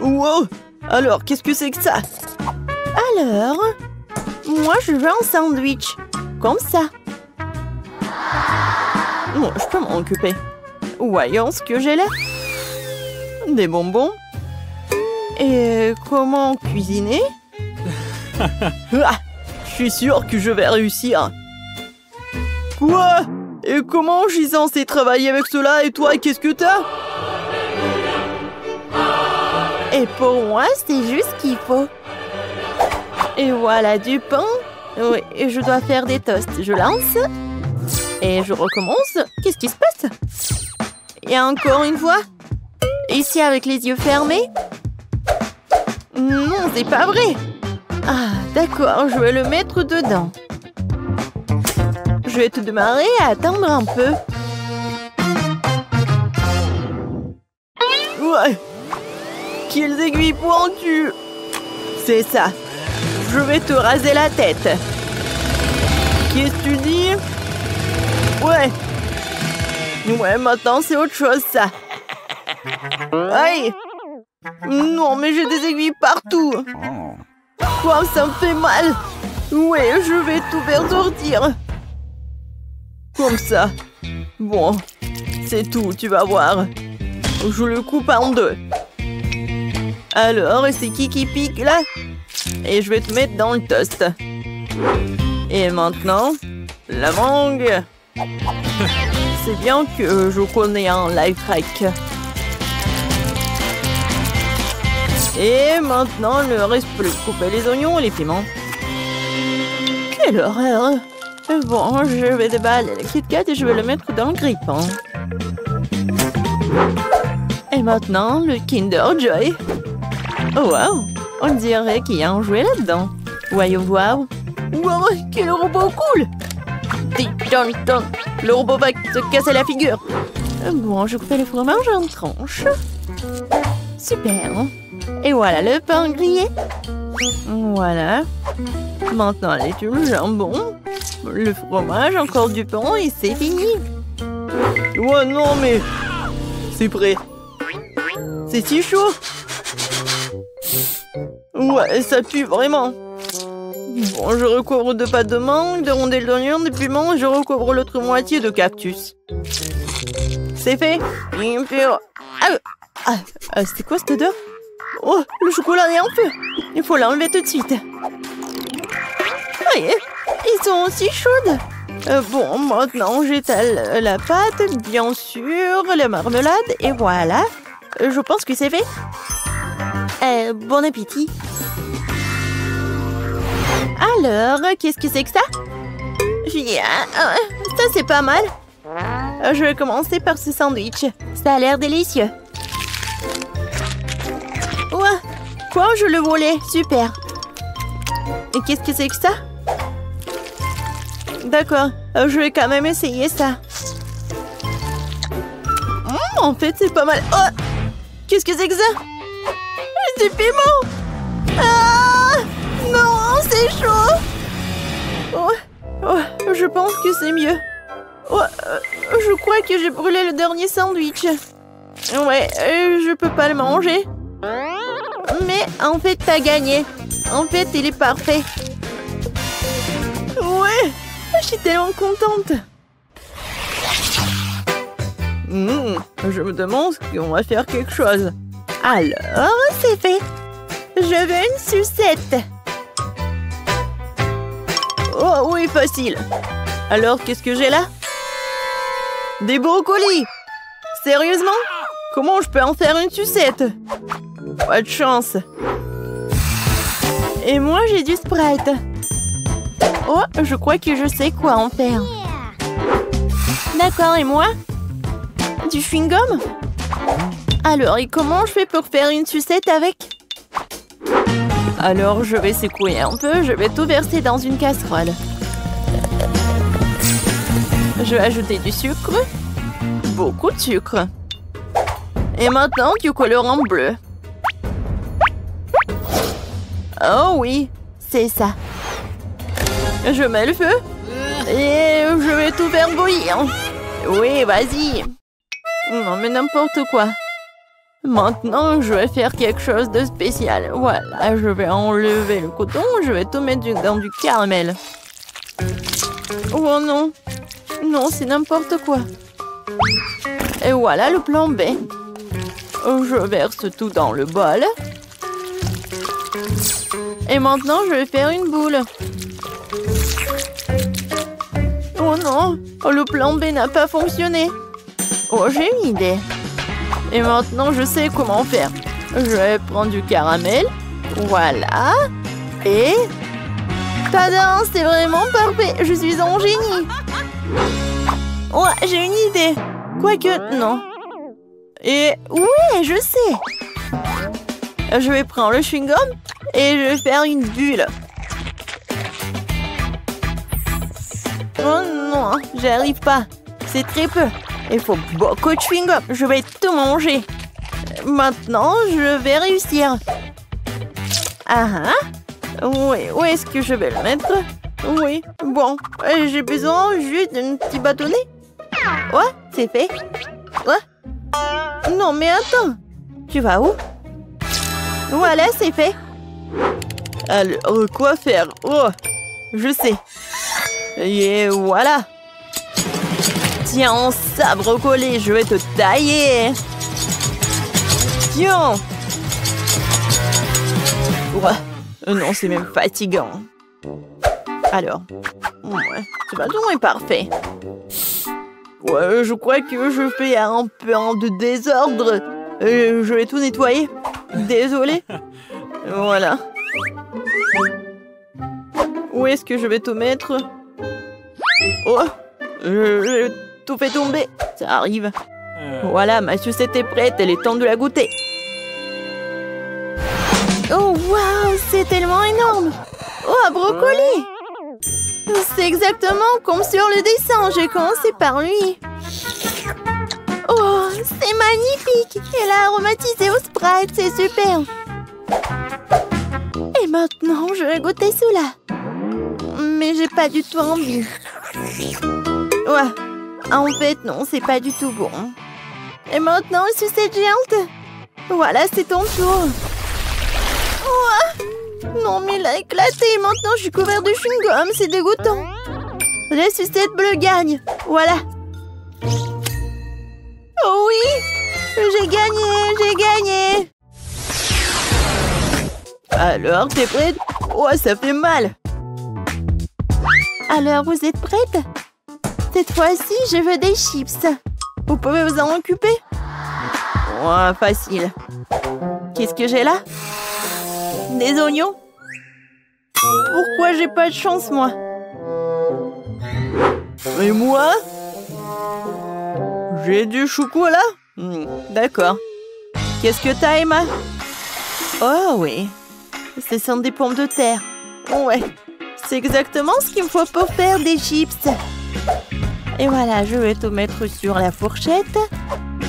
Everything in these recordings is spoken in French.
Wow! Alors, qu'est-ce que c'est que ça? Alors, moi je veux un sandwich. Comme ça. Bon, je peux m'en occuper. Voyons ce que j'ai là. Des bonbons. Et comment cuisiner? Ah, je suis sûre que je vais réussir. Quoi? Et comment je suis censée travailler avec cela? Et toi, qu'est-ce que t'as? Et pour moi, c'est juste ce qu'il faut. Et voilà du pain. Oui, et je dois faire des toasts. Je lance. Et je recommence. Qu'est-ce qui se passe? Et encore une fois. Ici avec les yeux fermés. Non, c'est pas vrai. Ah, d'accord, je vais le mettre dedans. Je vais te démarrer à attendre un peu. Ouais. Quelles aiguilles pointues. C'est ça. Je vais te raser la tête. Qu'est-ce que tu dis? Ouais. Ouais, maintenant c'est autre chose, ça. Aïe. Non, mais j'ai des aiguilles partout. Quoi, ça me fait mal. Ouais, je vais tout faire sortir. Comme ça. Bon, c'est tout, tu vas voir. Je le coupe en deux. Alors, c'est qui pique là? Et je vais te mettre dans le toast. Et maintenant, la mangue. C'est bien que je connais un life hack. Et maintenant, il ne reste plus de couper les oignons et les piments. Quelle horreur! Bon, je vais déballer le Kit Kat et je vais le mettre dans le grille-pain. Et maintenant, le Kinder Joy. Oh wow! On dirait qu'il y a un jouet là-dedans. Voyons voir. Wow, quel robot cool! Le robot va te casser la figure. Bon, je coupe le fromage en tranches. Super! Et voilà le pain grillé. Voilà. Maintenant, les tubes, le jambon, le fromage, encore du pain et c'est fini. Ouais, non, mais... C'est prêt. C'est si chaud. Ouais, ça pue vraiment. Bon, je recouvre de pâte de mangue, de rondelles d'oignon, de piment, et je recouvre l'autre moitié de cactus. C'est fait. C'était quoi cette odeur? Oh, le chocolat est en feu. Il faut l'enlever tout de suite. Aïe, ils sont aussi chaudes. Bon, maintenant j'étale la pâte, bien sûr, la marmelade, et voilà. Je pense que c'est fait. Bon appétit. Alors, qu'est-ce que c'est que ça? Ça, c'est pas mal. Je vais commencer par ce sandwich. Ça a l'air délicieux. Ouais. Quoi, je le volais? Super. Et qu'est-ce que c'est que ça? D'accord, je vais quand même essayer ça. En fait, c'est pas mal. Oh, qu'est-ce que c'est que ça? Du piment. Ah, non, c'est chaud. Oh, je pense que c'est mieux. Oh, je crois que j'ai brûlé le dernier sandwich. Ouais, je peux pas le manger. Mais en fait, t'as gagné. En fait, il est parfait. Ouais, je suis tellement contente. Je me demande si on va faire quelque chose. Alors, c'est fait. Je veux une sucette. Oh oui, facile. Alors, qu'est-ce que j'ai là? Des brocolis. Sérieusement? Comment je peux en faire une sucette? Pas de chance. Et moi, j'ai du Sprite. Oh, je crois que je sais quoi en faire. D'accord, et moi? Du chewing-gum? Alors, et comment je fais pour faire une sucette avec? Alors, je vais secouer un peu. Je vais tout verser dans une casserole. Je vais ajouter du sucre. Beaucoup de sucre. Et maintenant, du colorant bleu. Oh oui, c'est ça. Je mets le feu. Et je vais tout faire bouillir. Oui, vas-y. Non, mais n'importe quoi. Maintenant, je vais faire quelque chose de spécial. Voilà, je vais enlever le coton. Je vais tout mettre dans du caramel. Oh non. Non, c'est n'importe quoi. Et voilà le plan B. Je verse tout dans le bol. Et maintenant, je vais faire une boule. Oh non, le plan B n'a pas fonctionné. Oh, j'ai une idée. Et maintenant, je sais comment faire. Je vais prendre du caramel. Voilà. Et... Tada, c'est vraiment parfait. Je suis un génie. Ouais, j'ai une idée. Quoique, non. Et oui, je sais. Je vais prendre le chewing-gum et je vais faire une bulle. Oh non, j'arrive pas. C'est très peu. Il faut beaucoup de chewing-gum. Je vais tout manger. Maintenant, je vais réussir. Ah ah. Oui, où est-ce que je vais le mettre? Oui, bon. J'ai besoin juste d'un petit bâtonnet. Ouais, c'est fait. Ouais. Non, mais attends. Tu vas où? Voilà, c'est fait. Alors, quoi faire? Oh, je sais. Et voilà. Tiens, ça, brocoli, je vais te tailler. Tiens. Ouais. Non, c'est même fatigant. Alors, ouais, ce bâton est parfait. Ouais, je crois que je fais un peu de désordre. Je vais tout nettoyer. Désolée. Voilà. Où est-ce que je vais tout mettre? Oh, je tout fait tomber. Ça arrive. Voilà, ma sucette est prête. Elle est temps de la goûter. Oh, waouh, c'est tellement énorme. Oh, un brocoli. C'est exactement comme sur le dessin. J'ai commencé par lui. Oh, c'est magnifique. Elle a aromatisé au Sprite. C'est super. Et maintenant, je vais goûter cela. Mais j'ai pas du tout envie. Ouais. En fait, non, c'est pas du tout bon. Et maintenant, sucette géante. Voilà, c'est ton tour. Ouais. Non, mais il a éclaté. Maintenant, je suis couvert de chewing-gum. C'est dégoûtant. La sucette bleue gagne. Voilà. Oh oui. J'ai gagné. Alors, t'es prête? Oh, ça fait mal. Alors, vous êtes prête? Cette fois-ci, je veux des chips. Vous pouvez vous en occuper? Ouais, facile. Qu'est-ce que j'ai là? Des oignons? Pourquoi j'ai pas de chance, moi? Et moi? J'ai du chocolat? D'accord. Qu'est-ce que t'as, Emma? Oh oui. Ce sont des pommes de terre. Ouais. C'est exactement ce qu'il me faut pour faire des chips. Et voilà, je vais tout mettre sur la fourchette.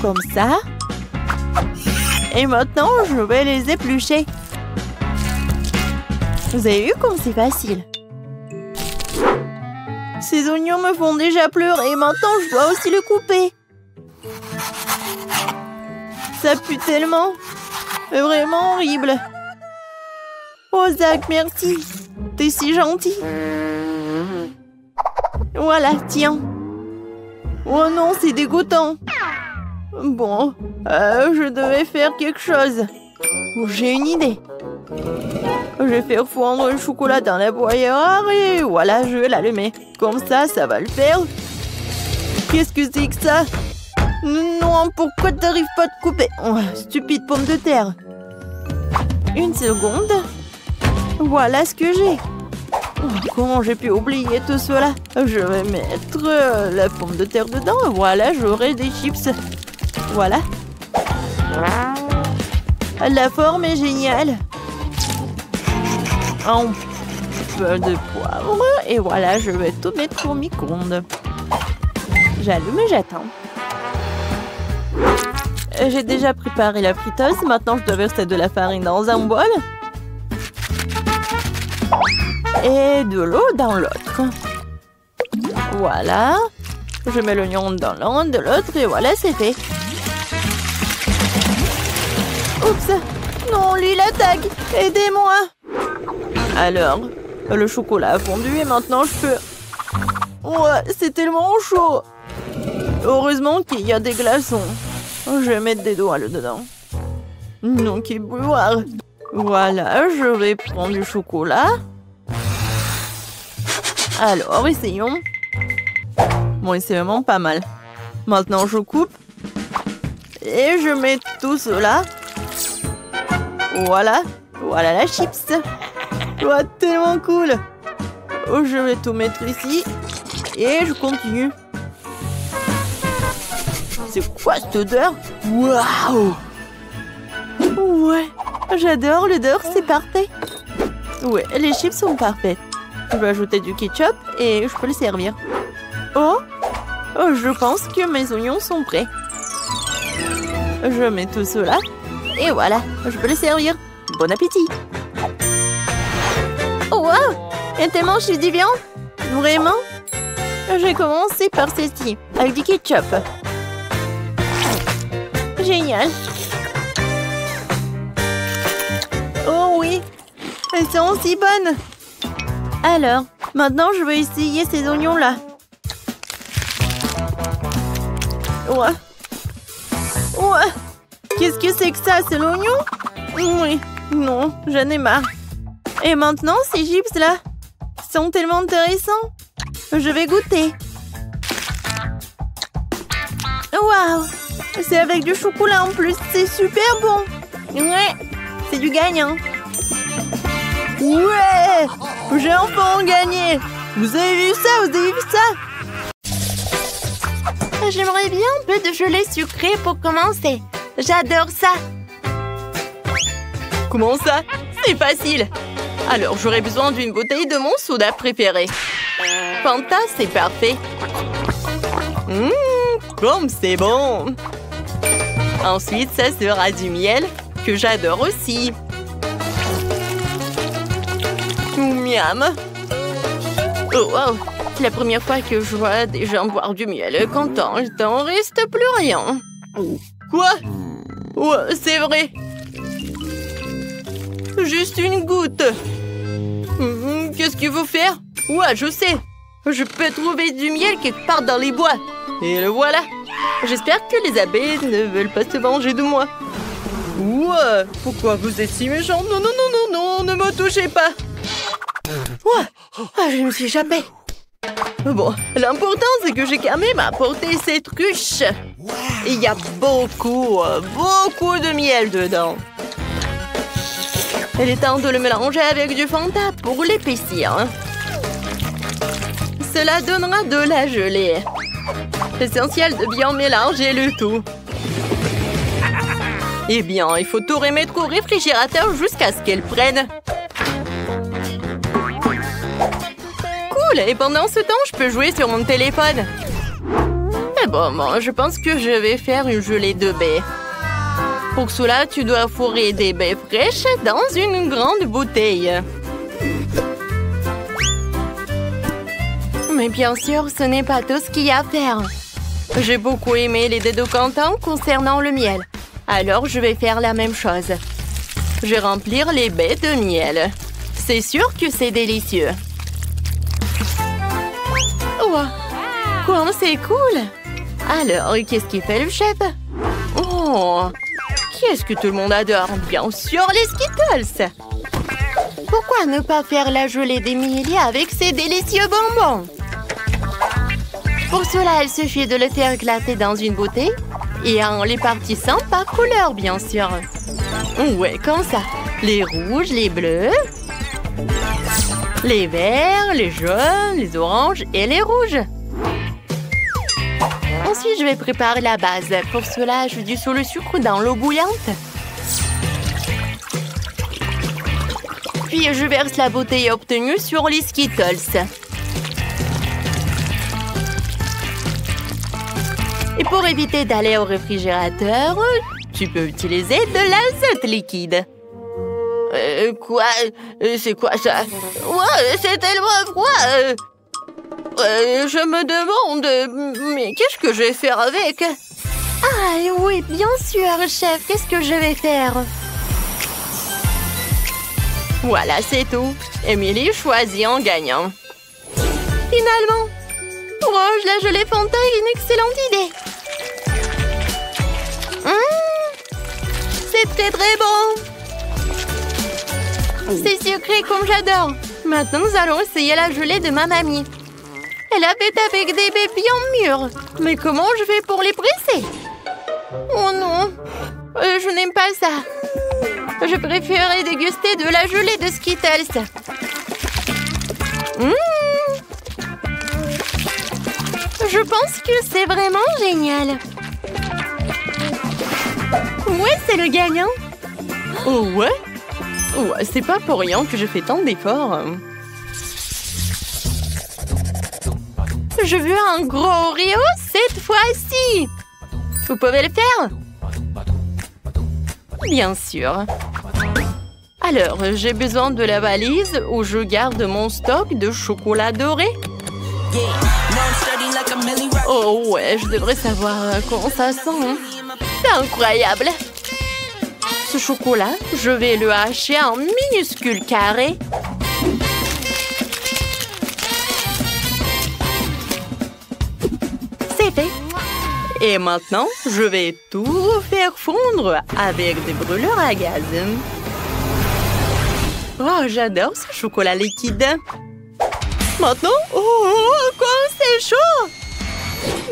Comme ça. Et maintenant, je vais les éplucher. Vous avez vu comme c'est facile? Ces oignons me font déjà pleurer. Et maintenant, je dois aussi le couper. Ça pue tellement. C'est vraiment horrible. Oh, Zach, merci. T'es si gentil. Voilà, tiens. Oh non, c'est dégoûtant. Bon, je devais faire quelque chose. Oh, j'ai une idée. Je vais faire fondre le chocolat dans la broyeur et voilà, je vais l'allumer. Comme ça va le faire. Qu'est-ce que c'est que ça? Non, pourquoi t'arrives pas à te couper? Oh, stupide pomme de terre. Une seconde. Voilà ce que j'ai. Oh, comment j'ai pu oublier tout cela? Je vais mettre la pomme de terre dedans. Voilà, j'aurai des chips. Voilà. La forme est géniale. Un peu de poivre. Et voilà, je vais tout mettre au micro-ondes. J'allume et j'attends. J'ai déjà préparé la friteuse. Maintenant, je dois verser de la farine dans un bol. Et de l'eau dans l'autre. Voilà. Je mets l'oignon dans l'un de l'autre et voilà, c'est fait. Oups. Non, lui, il attaque. Aidez-moi. Alors, le chocolat a fondu et maintenant je peux... Ouais, c'est tellement chaud. Heureusement qu'il y a des glaçons. Je vais mettre des doigts dedans. Non, qu'il boire. Voilà, je vais prendre du chocolat. Alors, essayons. Bon, c'est vraiment pas mal. Maintenant, je coupe. Et je mets tout cela. Voilà. Voilà la chips. Oh, tellement cool. Oh, je vais tout mettre ici. Et je continue. C'est quoi cette odeur? Waouh! Ouais, j'adore l'odeur, c'est parfait. Ouais, les chips sont parfaites. Je vais ajouter du ketchup et je peux le servir. Oh, je pense que mes oignons sont prêts. Je mets tout cela. Et voilà, je peux le servir. Bon appétit. Oh, wow! Et tellement je suis divin. Vraiment? J'ai commencé par ceci, avec du ketchup. Génial. Oh oui, elles sont aussi bonnes. Alors, maintenant je vais essayer ces oignons-là. Ouais. Ouais. Qu'est-ce que c'est que ça? C'est l'oignon? Oui. Non, j'en ai marre. Et maintenant, ces chips-là sont tellement intéressants. Je vais goûter. Waouh! C'est avec du chocolat en plus. C'est super bon. Ouais, c'est du gagnant. Ouais! J'ai enfin gagné. Vous avez vu ça? Vous avez vu ça? J'aimerais bien un peu de gelée sucrée pour commencer. J'adore ça. Comment ça? C'est facile. Alors, j'aurais besoin d'une bouteille de mon soda préféré. Fanta, c'est parfait. Comme c'est bon. Ensuite, ça sera du miel, que j'adore aussi. Miam. Oh, wow. C'est la première fois que je vois des gens boire du miel. Quand il t'en reste plus rien. Quoi? Ouais, c'est vrai. Juste une goutte. Qu'est-ce qu'il faut faire? Ouais, je sais. Je peux trouver du miel quelque part dans les bois. Et le voilà. J'espère que les abeilles ne veulent pas se venger de moi. Ouais, pourquoi vous êtes si méchant? Non, non, non, non, non, ne me touchez pas. Ouais, je me suis échappée. Bon, l'important c'est que j'ai quand même apporté cette ruche. Il y a beaucoup de miel dedans. Il est temps de le mélanger avec du Fanta pour l'épaissir. Cela donnera de la gelée. Essentiel de bien mélanger le tout. Eh bien, il faut tout remettre au réfrigérateur jusqu'à ce qu'elle prenne. Cool! Et pendant ce temps, je peux jouer sur mon téléphone. Mais bon, je pense que je vais faire une gelée de baies. Pour cela, tu dois fourrer des baies fraîches dans une grande bouteille. Mais bien sûr, ce n'est pas tout ce qu'il y a à faire. J'ai beaucoup aimé les dés de Quentin concernant le miel. Alors, je vais faire la même chose. Je vais remplir les baies de miel. C'est sûr que c'est délicieux. Wow. Quoi, c'est cool. Alors, qu'est-ce qu'il fait le chef? Oh, qu'est-ce que tout le monde adore? Bien sûr, les Skittles. Pourquoi ne pas faire la gelée d'Emilie avec ces délicieux bonbons? Pour cela, il suffit de le faire éclater dans une bouteille et en les partissant par couleur, bien sûr. Ouais, comme ça. Les rouges, les bleus, les verts, les jaunes, les oranges et les rouges. Ensuite, je vais préparer la base. Pour cela, je dissous le sucre dans l'eau bouillante. Puis, je verse la bouteille obtenue sur les Skittles. Et pour éviter d'aller au réfrigérateur, tu peux utiliser de l'azote liquide. Quoi? C'est quoi ça? Ouais, c'est tellement froid. Je me demande, mais qu'est-ce que je vais faire avec? Ah oui, bien sûr, chef. Qu'est-ce que je vais faire? Voilà, c'est tout. Emily choisit en gagnant. Finalement, Rouge, la gelée Fanta est une excellente idée. C'est très très bon. C'est sucré comme j'adore. Maintenant, nous allons essayer la gelée de ma mamie. Elle a fait avec des bébés mûrs. Mais comment je fais pour les presser? Oh non, je n'aime pas ça. Je préférerais déguster de la gelée de Skittles. Je pense que c'est vraiment génial. Ouais, c'est le gagnant. oh ouais? Ouais, c'est pas pour rien que je fais tant d'efforts. Je veux un gros Oreo cette fois-ci. Vous pouvez le faire? Bien sûr. Alors, j'ai besoin de la valise où je garde mon stock de chocolat doré. Oh ouais, je devrais savoir comment ça sent. Hein. C'est incroyable. Ce chocolat, je vais le hacher en minuscules carrés. C'est fait. Et maintenant, je vais tout faire fondre avec des brûleurs à gaz. Oh, j'adore ce chocolat liquide. Maintenant, comme c'est chaud.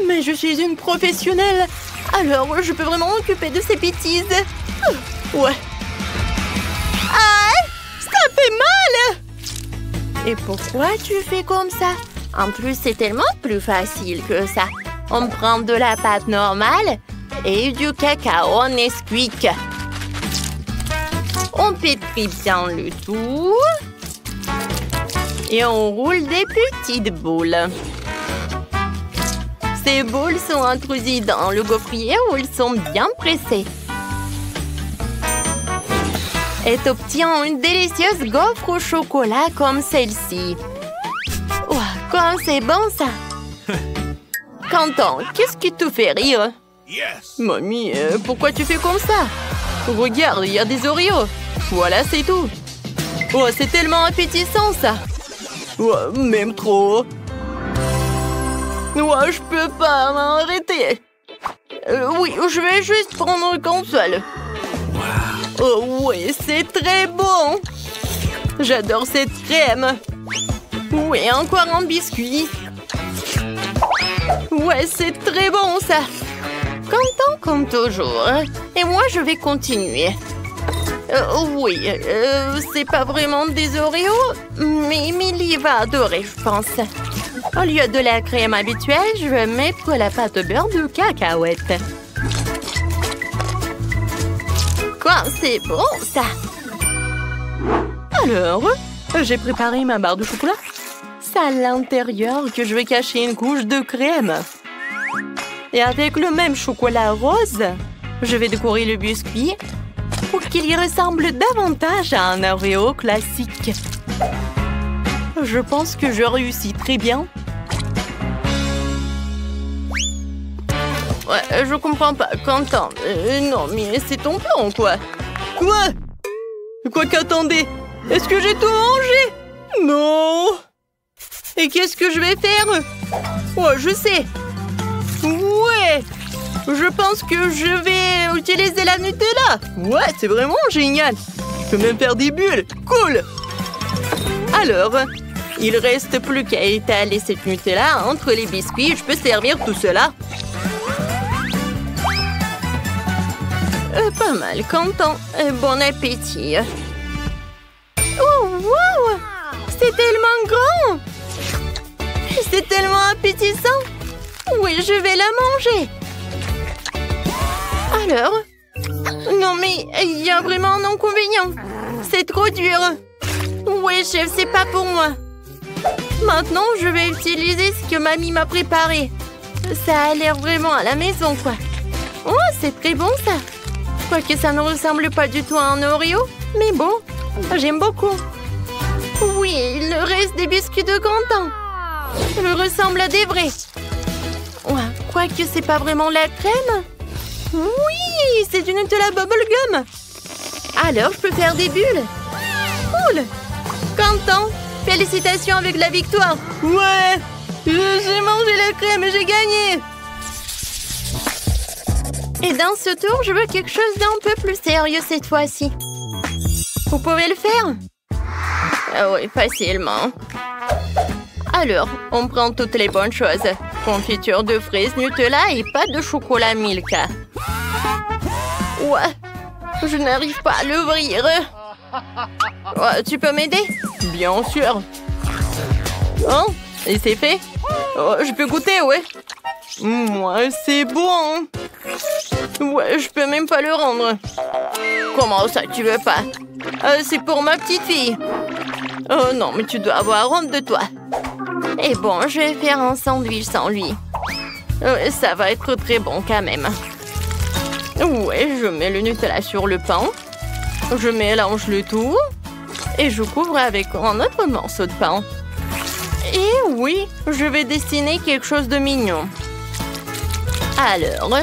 mais je suis une professionnelle. Alors, je peux vraiment m'occuper de ces bêtises. Ouais. Ah, ça fait mal. Et pourquoi Tu fais comme ça? En plus, c'est tellement plus facile que ça. On prend de la pâte normale et du cacao Nesquik. On pétrit bien le tout. Et on roule des petites boules. Ces boules sont introduites dans le gaufrier où elles sont bien pressées. Et obtient une délicieuse gaufre au chocolat comme celle-ci. Ouah, comme c'est bon ça! Quentin, qu'est-ce qui te fait rire? Mamie, pourquoi tu fais comme ça? Regarde, il y a des Oreos. Voilà, c'est tout. Oh, c'est tellement appétissant, ça. Ouais, même trop. Ouais, je peux pas m'arrêter. Oui, je vais juste prendre une console. Oh oui, c'est très bon. J'adore cette crème. Oui, encore un biscuit. Ouais, c'est très bon, ça. Content comme toujours. Et moi, je vais continuer. Oui, c'est pas vraiment des Oreos, mais Emily va adorer, je pense. Au lieu de la crème habituelle, je vais mettre la pâte au beurre de cacahuète. Quoi, c'est bon, ça! Alors, j'ai préparé ma barre de chocolat. C'est à l'intérieur que je vais cacher une couche de crème. Et avec le même chocolat rose, je vais décorer le biscuit pour qu'il y ressemble davantage à un Oreo classique. Je pense que je réussis très bien. Ouais, je comprends pas, Quentin. Non, mais c'est ton plan, quoi. Quoi? Quoi qu'attendez? Est-ce que j'ai tout mangé? Non! Et qu'est-ce que je vais faire? Oh, je sais. Ouais! Je pense que je vais utiliser la Nutella. Ouais, c'est vraiment génial. Je peux même faire des bulles. Cool! Alors, il reste plus qu'à étaler cette Nutella entre les biscuits. Je peux servir tout cela. Pas mal, Quentin. Bon appétit. Oh, wow! C'est tellement grand! C'est tellement appétissant! Oui, je vais la manger! Alors? Non, mais il y a vraiment un inconvénient. C'est trop dur. Oui, chef, c'est pas pour moi. Maintenant, je vais utiliser ce que mamie m'a préparé. Ça a l'air vraiment à la maison, quoi. Oh, c'est très bon, ça. Quoique ça ne ressemble pas du tout à un Oreo. Mais bon, j'aime beaucoup. Oui, le reste des biscuits de Quentin. Me ressemble à des vrais. Ouais, quoique c'est pas vraiment la crème. Oui, c'est du Nutella bubblegum. Alors, je peux faire des bulles. Cool. Content. Félicitations avec la victoire. Ouais, j'ai mangé la crème et j'ai gagné. Et dans ce tour, je veux quelque chose d'un peu plus sérieux cette fois-ci. Vous pouvez le faire? Oui, facilement. Alors, on prend toutes les bonnes choses. Confiture de fraises, Nutella et pâte de chocolat Milka. Ouais, je n'arrive pas à l'ouvrir. Ouais, tu peux m'aider? Bien sûr. Hein? Et c'est fait? Oh, je peux goûter, ouais. Ouais, c'est bon. Ouais, je peux même pas le rendre. Comment ça, tu veux pas? C'est pour ma petite fille. Oh non, mais tu dois avoir honte de toi. Et bon, je vais faire un sandwich sans lui. Ça va être très bon quand même. Ouais, je mets le Nutella sur le pain. Je mélange le tout. Et je couvre avec un autre morceau de pain. Et oui, je vais dessiner quelque chose de mignon. Alors,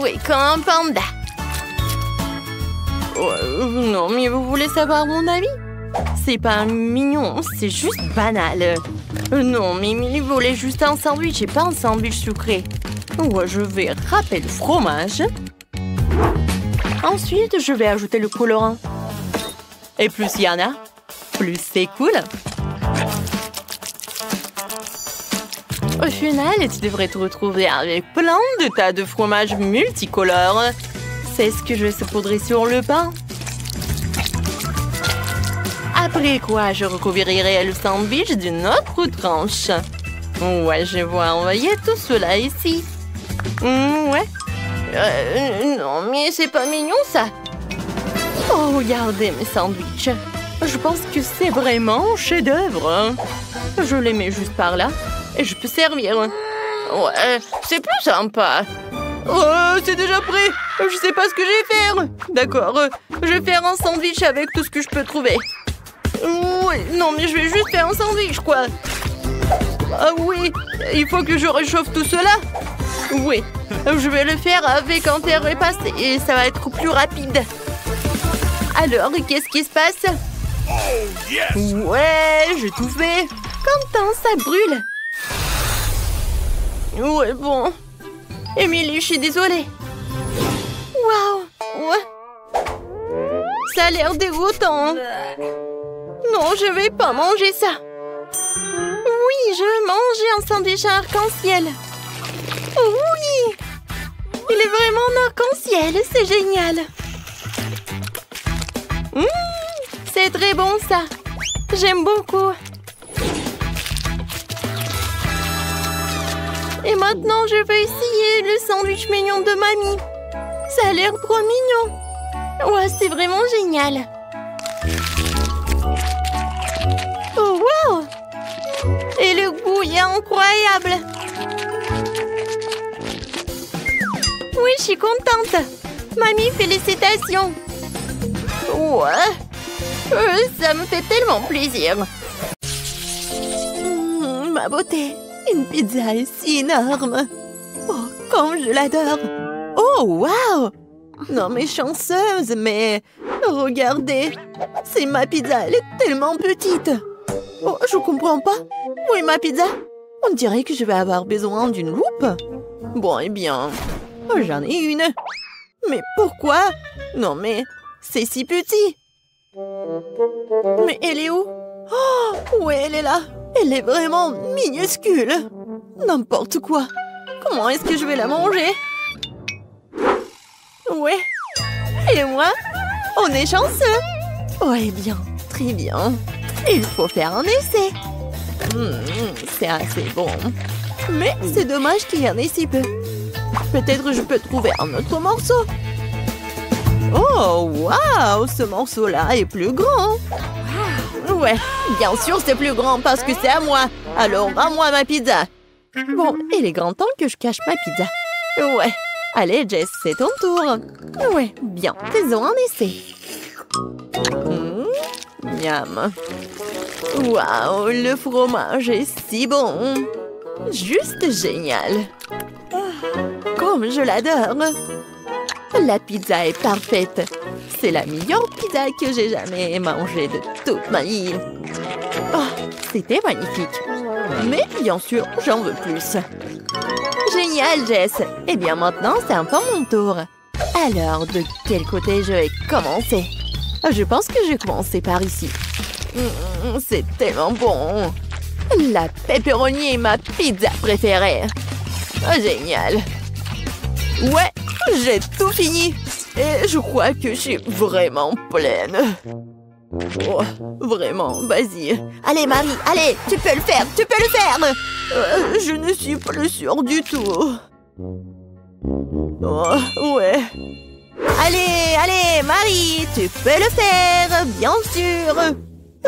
oui, comme un panda. Non, mais vous voulez savoir mon avis? C'est pas mignon, c'est juste banal. Non, Mimi, il voulait juste un sandwich et pas un sandwich sucré. Ouais, je vais râper le fromage. Ensuite, je vais ajouter le colorant. Et plus il y en a, plus c'est cool. Au final, tu devrais te retrouver avec plein de tas de fromages multicolores. C'est ce que je vais saupoudrer sur le pain. Après quoi, je recouvrirai le sandwich d'une autre tranche. Ouais, je vais envoyer tout cela ici. Ouais. Non, mais c'est pas mignon, ça. Oh, regardez mes sandwichs. Je pense que c'est vraiment un chef-d'œuvre. Je les mets juste par là et je peux servir. Ouais, c'est plus sympa. Oh, c'est déjà prêt. Je sais pas ce que je vais faire. D'accord, je vais faire un sandwich avec tout ce que je peux trouver. Ouais, non, mais je vais juste faire un sandwich, quoi. Ah oui, il faut que je réchauffe tout cela. Oui, je vais le faire avec un terre repassé et ça va être plus rapide. Alors, qu'est-ce qui se passe? Oh, yes! Ouais, j'ai tout fait. Content, ça brûle. Ouais, bon. Émilie, je suis désolée. Waouh! Ouais. Ça a l'air dégoûtant. Non, je vais pas manger ça. Oui, je veux manger un sandwich à arc-en-ciel. Oui! Il est vraiment en arc-en-ciel, c'est génial. C'est très bon, ça. J'aime beaucoup. Et maintenant, je veux essayer le sandwich mignon de mamie. Ça a l'air trop mignon. Ouais, c'est vraiment génial. Oh, wow! Et le goût est incroyable. Oui, je suis contente. Mamie, félicitations. Ouais. Ça me fait tellement plaisir. Ma beauté, une pizza est si énorme. Oh, comme je l'adore. Oh, wow! Non, mais chanceuse, mais regardez. C'est ma pizza, elle est tellement petite. Oh, je comprends pas. Où est ma pizza? On dirait que je vais avoir besoin d'une loupe. Bon, eh bien, j'en ai une. Mais pourquoi? Non, mais c'est si petit. Mais elle est où? Oh, ouais, elle est là. Elle est vraiment minuscule. N'importe quoi. Comment est-ce que je vais la manger? Ouais. Et moi? On est chanceux. Ouais, bien. Très bien. Il faut faire un essai. C'est assez bon. Mais c'est dommage qu'il y en ait si peu. Peut-être je peux trouver un autre morceau. Oh, waouh! Ce morceau-là est plus grand. Ouais, bien sûr c'est plus grand parce que c'est à moi. Alors, à moi ma pizza. Bon, il est grand temps que je cache ma pizza. Ouais. Allez, Jess, c'est ton tour. Ouais, bien. Faisons un essai. Miam. Waouh, le fromage est si bon. Juste génial. Comme je l'adore. La pizza est parfaite. C'est la meilleure pizza que j'ai jamais mangée de toute ma vie. Oh, c'était magnifique. Mais bien sûr, j'en veux plus. Génial, Jess. Eh bien, maintenant, c'est un peu mon tour. Alors, de quel côté je vais commencer? Je pense que je vais commencer par ici. C'est tellement bon. La pepperoni est ma pizza préférée. Oh, génial. Ouais, j'ai tout fini. Et je crois que je suis vraiment pleine. Oh, vraiment, vas-y. Allez, Marie, allez, tu peux le faire, tu peux le faire. Je ne suis plus sûre du tout. Oh, ouais. Allez, allez, Marie, tu peux le faire, bien sûr.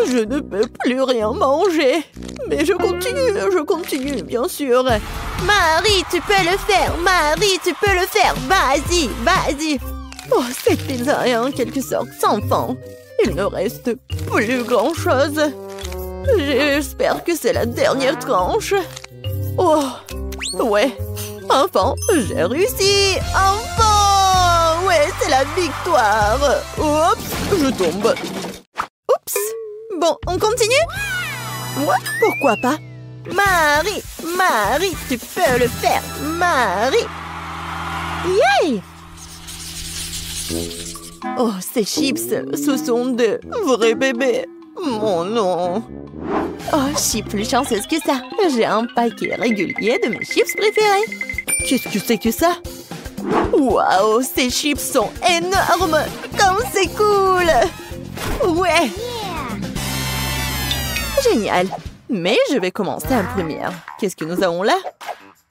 Je ne peux plus rien manger. Mais je continue, bien sûr. Marie, tu peux le faire, Marie, tu peux le faire. Vas-y, vas-y. Oh, cette pizza est en quelque sorte sans fin. Il ne reste plus grand-chose. J'espère que c'est la dernière tranche. Oh, ouais. Enfin, j'ai réussi. Enfin. Ouais, c'est la victoire. Oups, je tombe. Oups. Bon, on continue? Ouais, pourquoi pas? Marie, Marie, tu peux le faire. Marie. Yay! Oh, ces chips, ce sont de vrais bébés. Mon nom. Oh, je suis plus chanceuse que ça. J'ai un paquet régulier de mes chips préférés. Qu'est-ce que c'est que ça? Waouh, ces chips sont énormes. Comme c'est cool. Ouais. Génial. Mais je vais commencer en première. Qu'est-ce que nous avons là?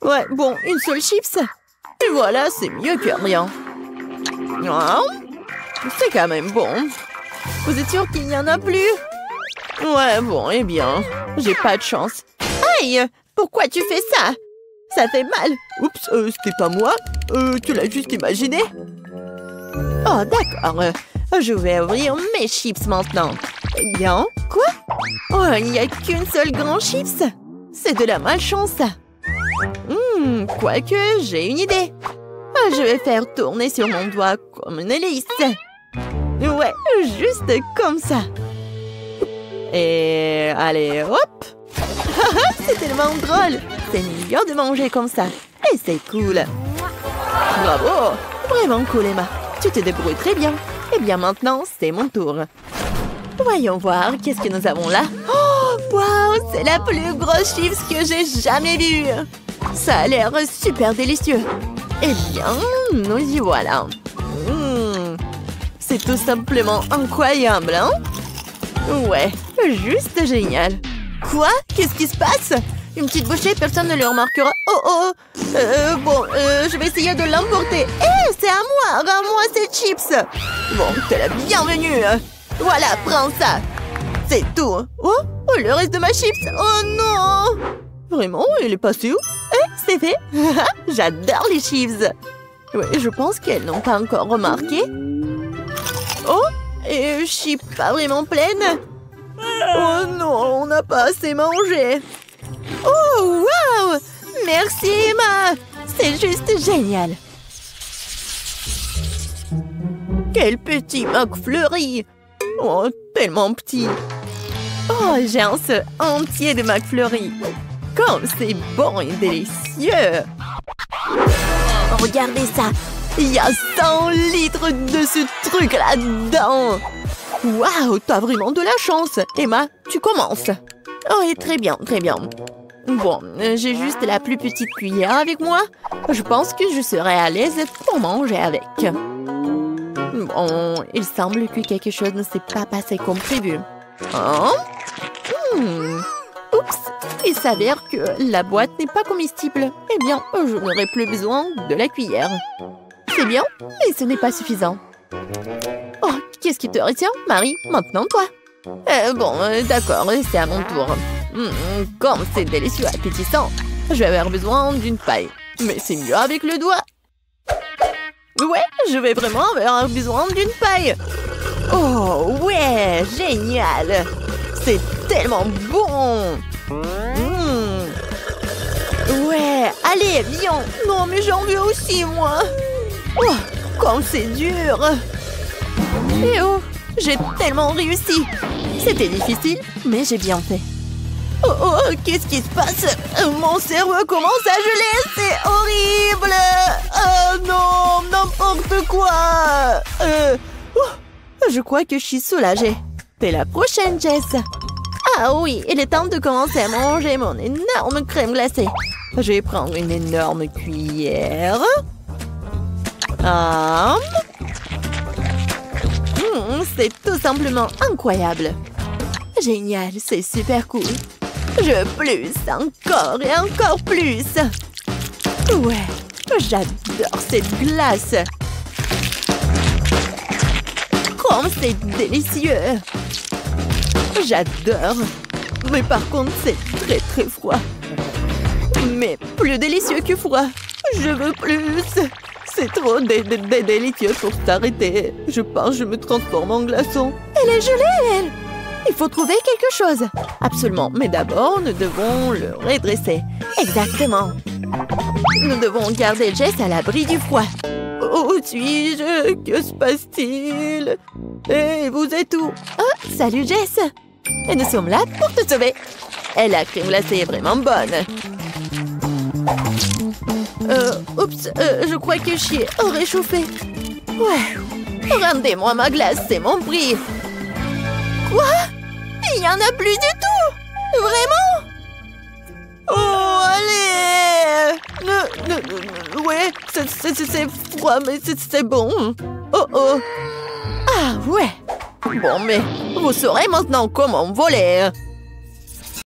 Ouais, bon, une seule chips. Et voilà, c'est mieux que rien. Oh, c'est quand même bon. Vous êtes sûr qu'il n'y en a plus? Ouais, bon, eh bien, j'ai pas de chance. Aïe! Pourquoi tu fais ça? Ça fait mal. Oups, c'était pas moi. Tu l'as juste imaginé. Oh, d'accord. Je vais ouvrir mes chips maintenant. Eh bien, quoi? Oh, il n'y a qu'une seule grande chips. C'est de la malchance, ça. Quoique, j'ai une idée. Je vais faire tourner sur mon doigt comme une hélice. Ouais, juste comme ça. Et allez, hop. C'est tellement drôle. C'est mieux de manger comme ça. Et c'est cool. Bravo. Vraiment cool, Emma. Tu te débrouilles très bien. Eh bien, maintenant, c'est mon tour. Voyons voir, qu'est-ce que nous avons là? Oh, wow, c'est la plus grosse chips que j'ai jamais vue. Ça a l'air super délicieux. Eh bien, nous y voilà. C'est tout simplement incroyable, hein? Ouais, juste génial. Quoi? Qu'est-ce qui se passe? Une petite bouchée, personne ne le remarquera. Oh, bon, je vais essayer de l'emporter. C'est à moi! Rends-moi ces chips! Bon, t'es la bienvenue. Voilà, prends ça. C'est tout. Oh, le reste de ma chips. Oh non! Vraiment, il est passé où? C'est fait. J'adore les chips. Oui, je pense qu'elles n'ont pas encore remarqué. Oh, et je suis pas vraiment pleine. Oh non, on n'a pas assez mangé. Oh, wow! Merci, Emma. C'est juste génial. Quel petit McFlurry. Oh, tellement petit. Oh, j'ai un seul entier de McFlurry. Comme c'est bon et délicieux. Regardez ça. Il y a 100 litres de ce truc là-dedans. Waouh, t'as vraiment de la chance. Emma, tu commences. Oh, et très bien, très bien. Bon, j'ai juste la plus petite cuillère avec moi. Je pense que je serai à l'aise pour manger avec. Bon, il semble que quelque chose ne s'est pas passé comme prévu. Hein? Oups, il s'avère que la boîte n'est pas comestible. Eh bien, je n'aurai plus besoin de la cuillère. C'est bien, mais ce n'est pas suffisant. Oh, qu'est-ce qui te retient, Marie? Maintenant, toi. Bon, d'accord, c'est à mon tour. Comme c'est délicieux, appétissant. Je vais avoir besoin d'une paille. Mais c'est mieux avec le doigt. Ouais, je vais vraiment avoir besoin d'une paille. Oh, ouais, génial. C'est tellement bon. Ouais, allez, viens. Non, mais j'en veux aussi, moi. Oh, Comme c'est dur. Eh oh, j'ai tellement réussi. C'était difficile, mais j'ai bien fait. Oh, oh, qu'est-ce qui se passe? Mon cerveau commence à geler, c'est horrible. Oh non, n'importe quoi. Je crois que je suis soulagée. T'es la prochaine, Jess. Ah oui, il est temps de commencer à manger mon énorme crème glacée. Je vais prendre une énorme cuillère. C'est tout simplement incroyable. Génial, c'est super cool. Je plus, encore et encore plus. Ouais, j'adore cette glace. Comme c'est délicieux. J'adore. Mais par contre, c'est très très froid. Mais plus délicieux que froid. Je veux plus. C'est trop délicieux pour s'arrêter. Je pense que je me transforme en glaçon. Elle est gelée, elle. Il faut trouver quelque chose. Absolument. Mais d'abord, nous devons le redresser. Exactement. Nous devons garder Jess à l'abri du froid. Où suis-je? Que se passe-t-il? Et vous êtes où? Oh, salut Jess. Et nous sommes là pour te sauver. Et la crème glacée est vraiment bonne. Oups, je crois que je suis réchauffée. Ouais. Rendez-moi ma glace, c'est mon prix. Quoi? Il n'y en a plus du tout? Vraiment? Oh, allez! Ouais, c'est froid, mais c'est bon. Oh, oh. Ah, ouais. Bon, mais vous saurez maintenant comment voler.